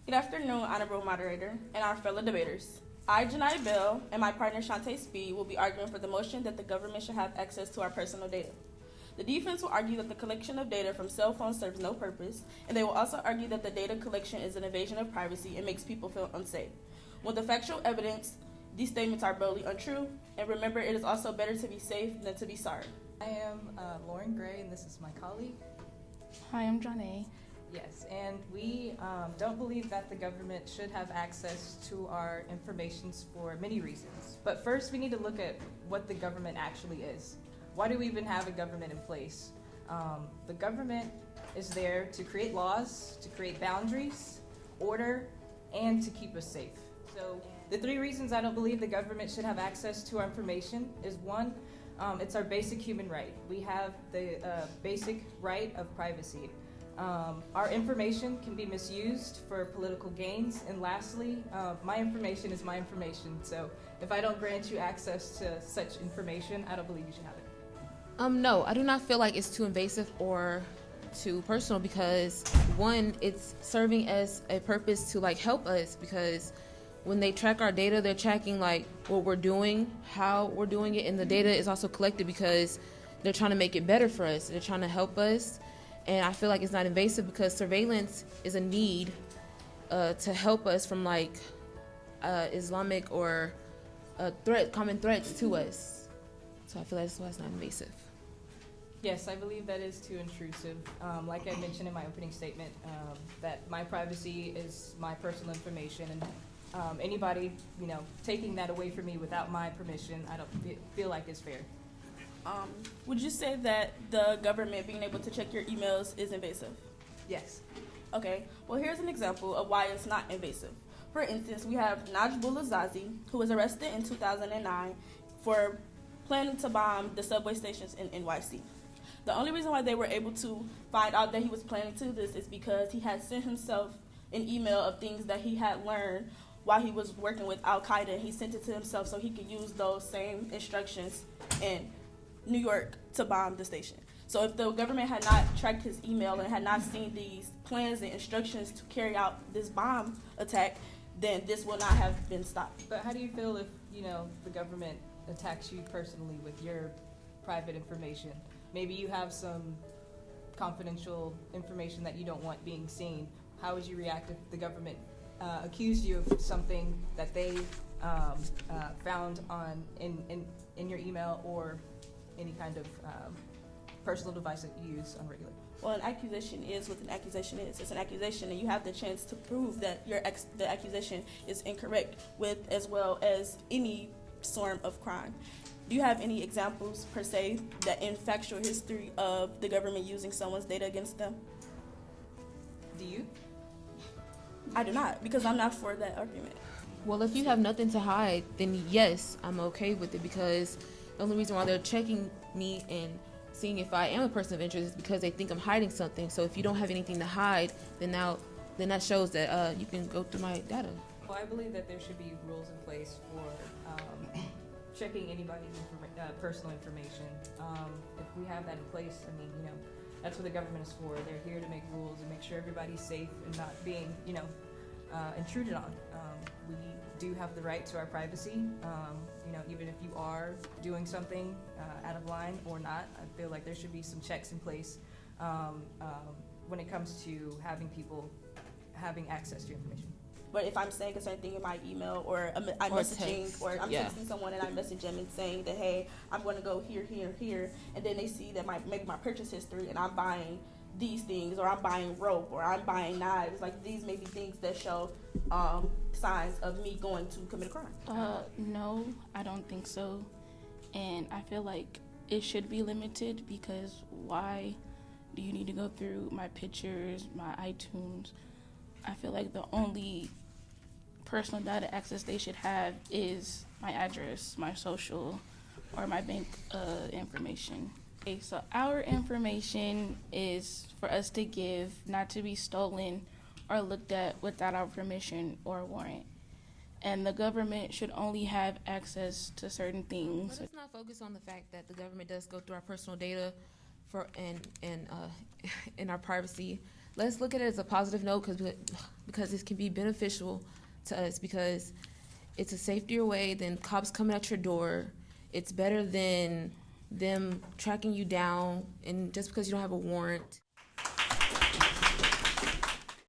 Good afternoon, Honorable Moderator and our fellow debaters. I, Janai Bell, and my partner Shantae Speed will be arguing for the motion that the government should have access to our personal data. The defense will argue that the collection of data from cell phones serves no purpose, and they will also argue that the data collection is an invasion of privacy and makes people feel unsafe. With the factual evidence, these statements are boldly untrue, and remember, it is also better to be safe than to be sorry. I am Lauren Gray, and this is my colleague. Hi, I'm Johnny. Yes, and we don't believe that the government should have access to our information for many reasons. But first, we need to look at what the government actually is. Why do we even have a government in place? The government is there to create laws, to create boundaries, order, and to keep us safe. So the three reasons I don't believe the government should have access to our information is one, it's our basic human right. We have the basic right of privacy. Our information can be misused for political gains. And lastly, my information is my information. So if I don't grant you access to such information, I don't believe you should have it. No, I do not feel like it's too invasive or too personal because one, it's serving as a purpose to like help us because when they track our data, they're tracking like what we're doing, how we're doing it, and the data is also collected because they're trying to make it better for us. They're trying to help us, and I feel like it's not invasive because surveillance is a need to help us from like Islamic or common threats to us. So I feel like that's why it's not invasive. Yes, I believe that is too intrusive. Like I mentioned in my opening statement, that my privacy is my personal information, and anybody, taking that away from me without my permission, I don't feel like it's fair. Would you say that the government being able to check your emails is invasive? Yes. Okay, well here's an example of why it's not invasive. For instance, we have Najbullah Zazi, who was arrested in 2009 for planning to bomb the subway stations in NYC. The only reason why they were able to find out that he was planning to do this is because he had sent himself an email of things that he had learned while he was working with Al-Qaeda. He sent it to himself so he could use those same instructions in New York to bomb the station. So if the government had not tracked his email and had not seen these plans and instructions to carry out this bomb attack, then this will not have been stopped. But how do you feel if, the government attacks you personally with your private information? Maybe you have some confidential information that you don't want being seen. How would you react if the government accused you of something that they found in your email or any kind of personal device that you use on regular? Well, an accusation is what an accusation is. It's an accusation, and you have the chance to prove that the accusation is incorrect with as well as any form of crime. Do you have any examples, per se, that in factual history of the government using someone's data against them? Do you? I do not, because I'm not for that argument. Well, if you have nothing to hide, then yes, I'm okay with it because the only reason why they're checking me and seeing if I am a person of interest is because they think I'm hiding something. So if you don't have anything to hide, then that shows that you can go through my data. Well, I believe that there should be rules in place for checking anybody's personal information. If we have that in place, that's what the government is for. They're here to make rules and make sure everybody's safe and not being, intruded on. We do have the right to our privacy. Even if you are doing something out of line or not, I feel like there should be some checks in place when it comes to having people having access to information. But if I'm saying a certain thing in my email or I'm messaging text. or I'm Yeah. texting someone and I message them and saying that, hey, I'm going to go here, here, here, and then they see that maybe my purchase history and I'm buying these things or I'm buying rope or I'm buying knives, like these may be things that show signs of me going to commit a crime. No, I don't think so. And I feel like it should be limited because why do you need to go through my pictures, my iTunes? I feel like the only personal data access they should have is my address, my social, or my bank information. Okay, so our information is for us to give, not to be stolen or looked at without our permission or warrant. And the government should only have access to certain things. Let's not focus on the fact that the government does go through our personal data in our privacy. let's look at it as a positive note because it can be beneficial to us because it's a safetier way than cops coming at your door. It's better than them tracking you down and just because you don't have a warrant.